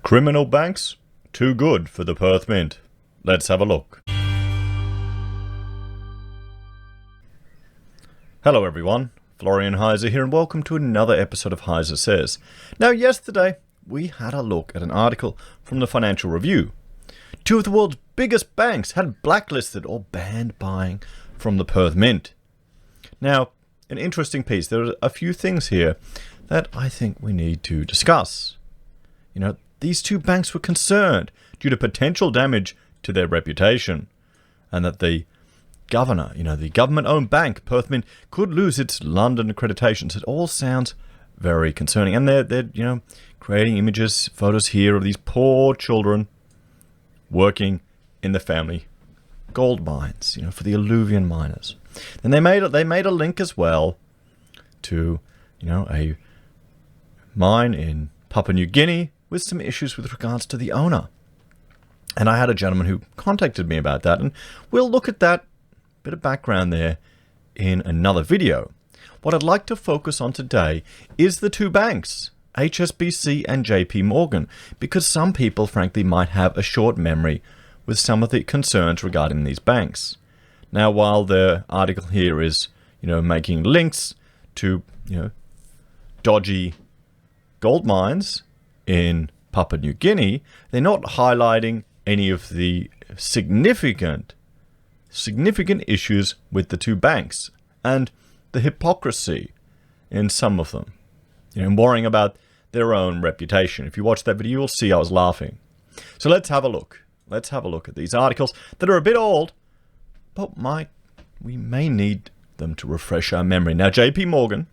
Criminal banks? Too good for the Perth Mint. Let's have a look. Hello everyone, Florian.Heise here and welcome to another episode of HeiseSays. Now yesterday we had a look at an article from the Financial Review. Two of the world's biggest banks had blacklisted or banned buying from the Perth Mint. Now, an interesting piece. There are a few things here that I think we need to discuss. These two banks were concerned due to potential damage to their reputation and that the governor, the government-owned bank, Perth Mint, could lose its London accreditations. It all sounds very concerning. And they're creating images, photos here of these poor children working in the family gold mines, for the alluvion miners. And they made a link as well to, a mine in Papua New Guinea with some issues with regards to the owner. And I had a gentleman who contacted me about that, and we'll look at that bit of background there in another video. What I'd like to focus on today is the two banks, HSBC and JPMorgan, because some people, frankly, might have a short memory with some of the concerns regarding these banks. Now, while the article here is, making links to, dodgy gold mines in Papua New Guinea, they're not highlighting any of the significant issues with the two banks and the hypocrisy in some of them, and worrying about their own reputation. If you watch that video, you'll see I was laughing. So let's have a look. Let's have a look at these articles that are a bit old, but we may need them to refresh our memory. Now, JPMorgan,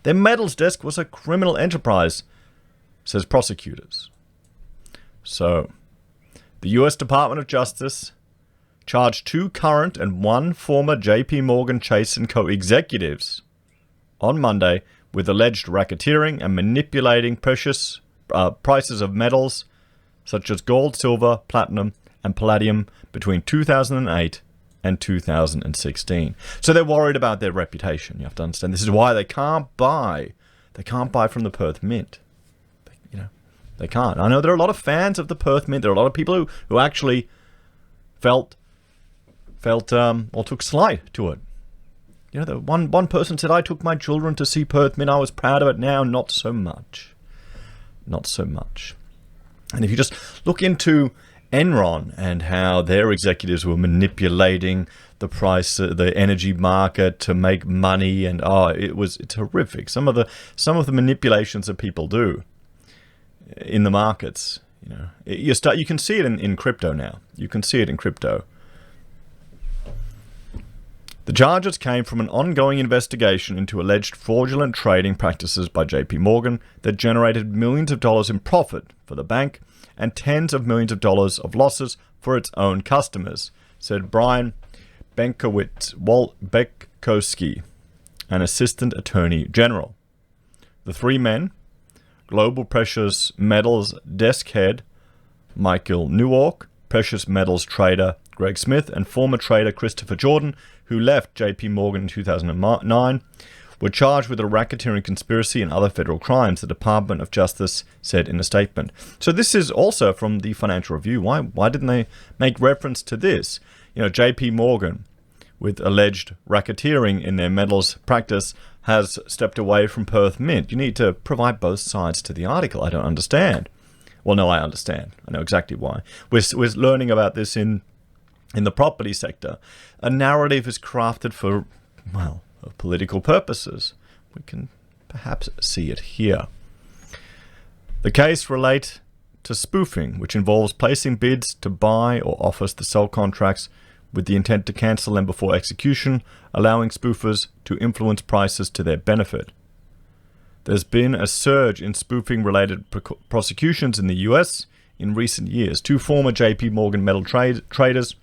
their metals desk was a criminal enterprise, says prosecutors. So, the US Department of Justice charged 2 current and 1 former JPMorgan Chase & Co. executives on Monday with alleged racketeering and manipulating precious prices of metals such as gold, silver, platinum, and palladium between 2008 and 2016. So they're worried about their reputation. You have to understand. This is why they can't buy. They can't buy from the Perth Mint. They can't. I know there are a lot of fans of the Perth Mint. There are a lot of people who actually felt or took slight to it. The one person said, I took my children to see Perth Mint. I was proud of it. Now, not so much. Not so much. And if you just look into Enron and how their executives were manipulating the price, the energy market to make money, and it's horrific. Some of the manipulations that people do in the markets, you can see it in crypto now. You can see it in crypto. The charges came from an ongoing investigation into alleged fraudulent trading practices by JPMorgan that generated millions of dollars in profit for the bank and tens of millions of dollars of losses for its own customers, said Brian Benkowski, an assistant attorney general. The 3 men, Global Precious Metals desk head Michael Newark, precious metals trader Greg Smith, and former trader Christopher Jordan, who left JPMorgan in 2009, were charged with a racketeering conspiracy and other federal crimes, the Department of Justice said in a statement. So this is also from the Financial Review. Why didn't they make reference to this? JPMorgan, with alleged racketeering in their metals practice, has stepped away from Perth Mint. You need to provide both sides to the article. I don't understand. Well, no, I understand. I know exactly why. We're learning about this in the property sector. A narrative is crafted for, political purposes. We can perhaps see it here. The case relates to spoofing, which involves placing bids to buy or offers to sell contracts with the intent to cancel them before execution, allowing spoofers to influence prices to their benefit. There's been a surge in spoofing-related prosecutions in the US in recent years. 2 former JPMorgan metal traders,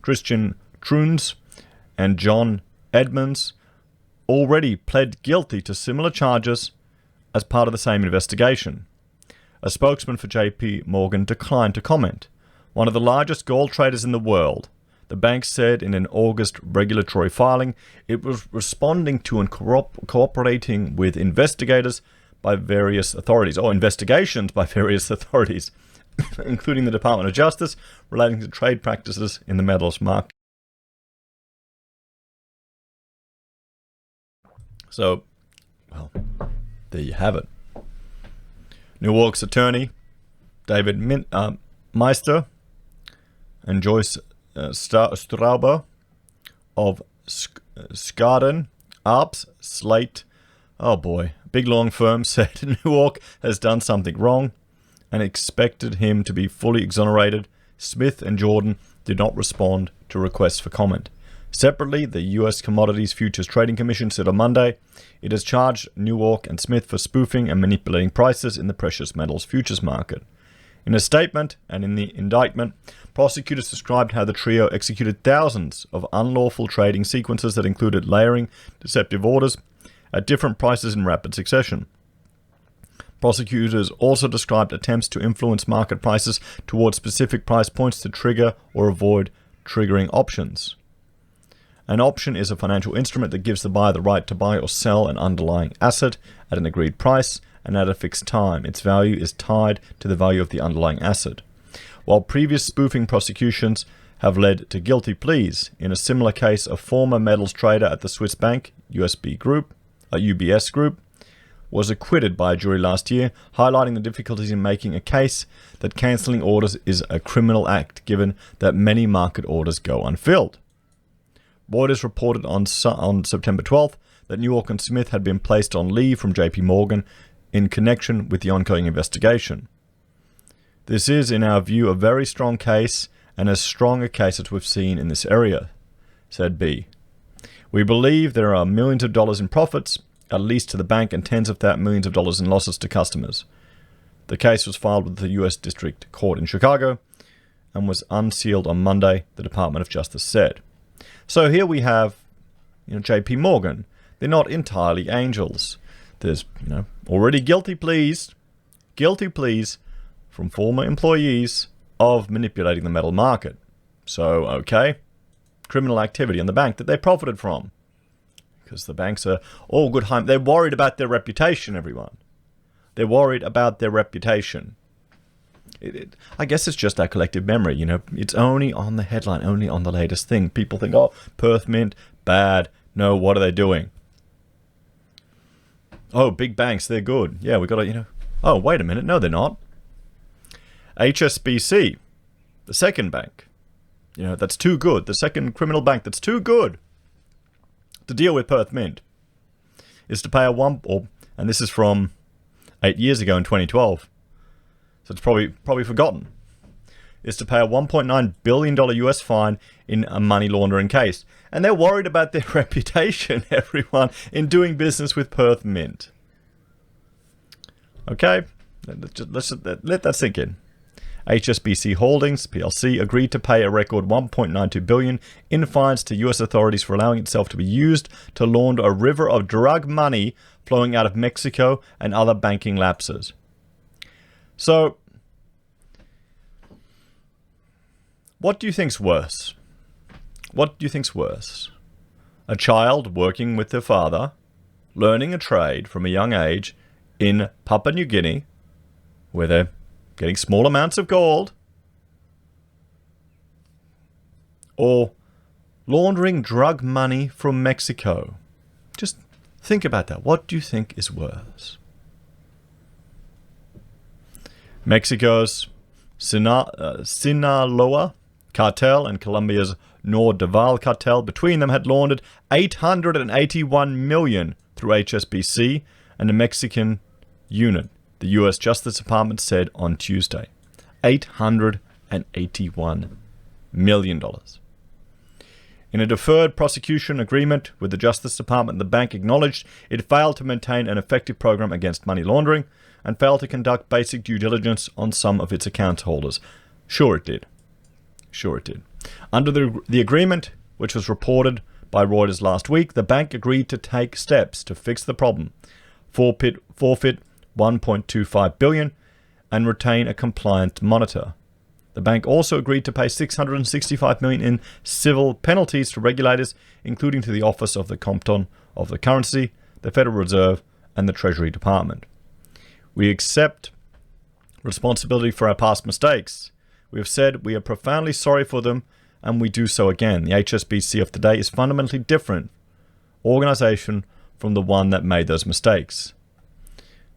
Christian Truns and John Edmonds, already pled guilty to similar charges as part of the same investigation. A spokesman for JPMorgan declined to comment. One of the largest gold traders in the world, the bank said in an August regulatory filing, it was responding to and cooperating with investigators by various authorities, or investigations by various authorities, including the Department of Justice, relating to trade practices in the metals market. So, well, there you have it. Newark's attorney, David Meister, and Joyce Strauber of Skadden, Arps, Slate, oh boy, big long firm, said Newark has done something wrong and expected him to be fully exonerated. Smith and Jordan did not respond to requests for comment. Separately, the U.S. Commodities Futures Trading Commission said on Monday it has charged Newark and Smith for spoofing and manipulating prices in the precious metals futures market. In a statement and in the indictment, prosecutors described how the trio executed thousands of unlawful trading sequences that included layering deceptive orders at different prices in rapid succession. Prosecutors also described attempts to influence market prices towards specific price points to trigger or avoid triggering options. An option is a financial instrument that gives the buyer the right to buy or sell an underlying asset at an agreed price and at a fixed time. Its value is tied to the value of the underlying asset. While previous spoofing prosecutions have led to guilty pleas, in a similar case, a former metals trader at the Swiss bank UBS Group was acquitted by a jury last year, highlighting the difficulties in making a case that cancelling orders is a criminal act, given that many market orders go unfilled. Reuters reported on September 12th that Newark and Smith had been placed on leave from JPMorgan in connection with the ongoing investigation. This is, in our view, a very strong case, and as strong a case as we've seen in this area, said B. We believe there are millions of dollars in profits, at least to the bank, and tens of millions of dollars in losses to customers. The case was filed with the U.S. District Court in Chicago and was unsealed on Monday, the Department of Justice said. So here we have, JPMorgan. They're not entirely angels. There's, already guilty pleas from former employees of manipulating the metal market. So, okay, criminal activity on the bank that they profited from. Because the banks are all good. They're worried about their reputation, everyone. They're worried about their reputation. I guess it's just our collective memory, It's only on the headline, only on the latest thing. People think, oh, Perth Mint, bad. No, what are they doing? Oh, big banks, they're good. Yeah, we got to, Oh, wait a minute. No, they're not. HSBC, the second bank, that's too good. The second criminal bank that's too good to deal with Perth Mint is to pay and this is from 8 years ago in 2012. So it's probably forgotten, is to pay a $1.9 billion US fine in a money laundering case. And they're worried about their reputation, everyone, in doing business with Perth Mint. Okay, let's let that sink in. HSBC Holdings plc agreed to pay a record $1.92 billion in fines to US authorities for allowing itself to be used to launder a river of drug money flowing out of Mexico and other banking lapses. So, what do you think's worse? What do you think's worse? A child working with their father, learning a trade from a young age in Papua New Guinea, where they're getting small amounts of gold, or laundering drug money from Mexico? Just think about that. What do you think is worse? Mexico's Sinaloa cartel and Colombia's Nordaval cartel, between them, had laundered $881 million through HSBC and a Mexican unit, the U.S. Justice Department said on Tuesday. $881 million. In a deferred prosecution agreement with the Justice Department, the bank acknowledged it failed to maintain an effective program against money laundering and failed to conduct basic due diligence on some of its account holders. Sure it did. Under the agreement, which was reported by Reuters last week, the bank agreed to take steps to fix the problem, forfeit $1.25 billion, and retain a compliant monitor. The bank also agreed to pay $665 million in civil penalties to regulators, including to the Office of the Compton of the Currency, the Federal Reserve, and the Treasury Department. We accept responsibility for our past mistakes. We have said we are profoundly sorry for them, and we do so again. The HSBC of today is fundamentally different organization from the one that made those mistakes.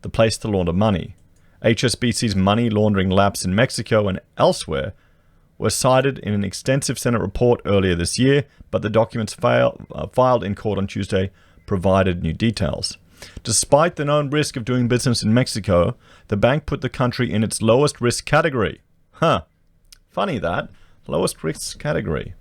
The place to launder money. HSBC's money laundering lapse in Mexico and elsewhere were cited in an extensive Senate report earlier this year, but the documents filed in court on Tuesday provided new details. Despite the known risk of doing business in Mexico, the bank put the country in its lowest risk category. Funny that. Lowest risk category.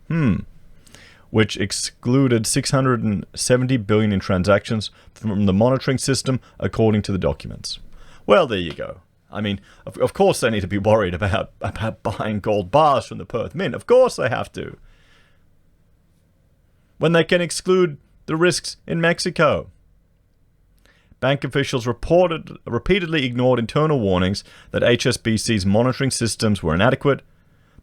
Which excluded 670 billion in transactions from the monitoring system, according to the documents. Well, there you go. I mean, of course they need to be worried about buying gold bars from the Perth Mint. Of course they have to. When they can exclude the risks in Mexico. Bank officials repeatedly ignored internal warnings that HSBC's monitoring systems were inadequate,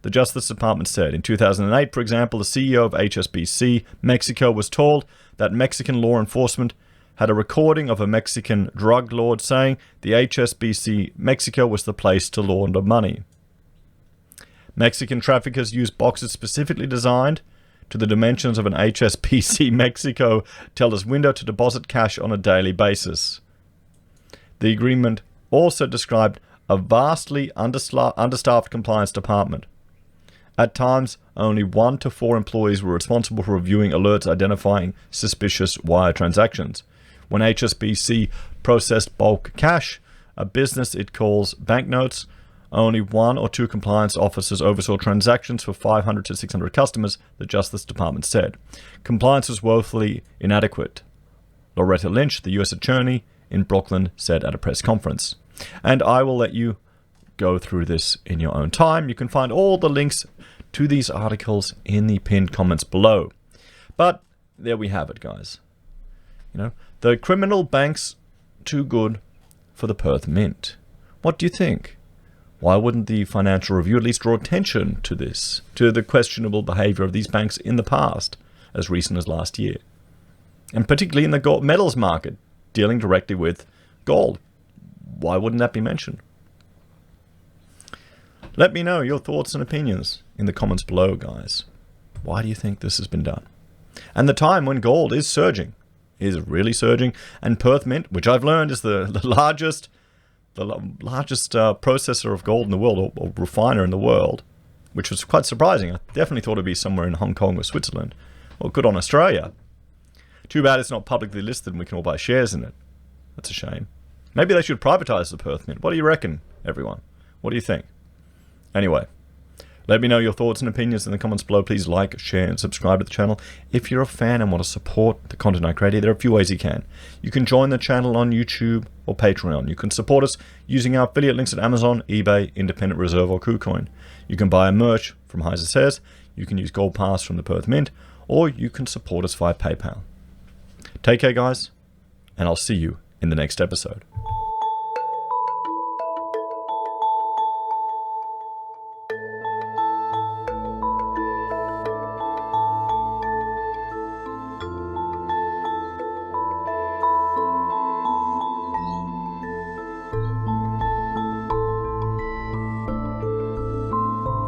the Justice Department said. In 2008, for example, the CEO of HSBC Mexico was told that Mexican law enforcement had a recording of a Mexican drug lord saying the HSBC Mexico was the place to launder money. Mexican traffickers used boxes specifically designed to the dimensions of an HSBC Mexico teller's window to deposit cash on a daily basis. The agreement also described a vastly understaffed compliance department. At times, only 1 to 4 employees were responsible for reviewing alerts identifying suspicious wire transactions. When HSBC processed bulk cash, a business it calls banknotes, only 1 or 2 compliance officers oversaw transactions for 500 to 600 customers, the Justice Department said. Compliance was woefully inadequate, Loretta Lynch, the U.S. Attorney in Brooklyn, said at a press conference. And I will let you go through this in your own time. You can find all the links to these articles in the pinned comments below. But there we have it, guys. The criminal bank's too good for the Perth Mint. What do you think? Why wouldn't the Financial Review at least draw attention to this, to the questionable behavior of these banks in the past, as recent as last year? And particularly in the gold metals market, dealing directly with gold. Why wouldn't that be mentioned? Let me know your thoughts and opinions in the comments below, guys. Why do you think this has been done? And the time when gold is surging, is really surging, and Perth Mint, which I've learned is the largest processor of gold in the world, or refiner in the world, which was quite surprising. I definitely thought it'd be somewhere in Hong Kong or Switzerland. Well, good on Australia. Too bad it's not publicly listed and we can all buy shares in it. That's a shame. Maybe they should privatize the Perth Mint. What do you reckon, everyone? What do you think? Anyway, let me know your thoughts and opinions in the comments below. Please like, share, and subscribe to the channel. If you're a fan and want to support the content I create, there are a few ways you can. You can join the channel on YouTube or Patreon. You can support us using our affiliate links at Amazon, eBay, Independent Reserve, or Kucoin. You can buy a merch from HeiseSays. You can use Gold Pass from the Perth Mint, or you can support us via PayPal. Take care, guys, and I'll see you in the next episode.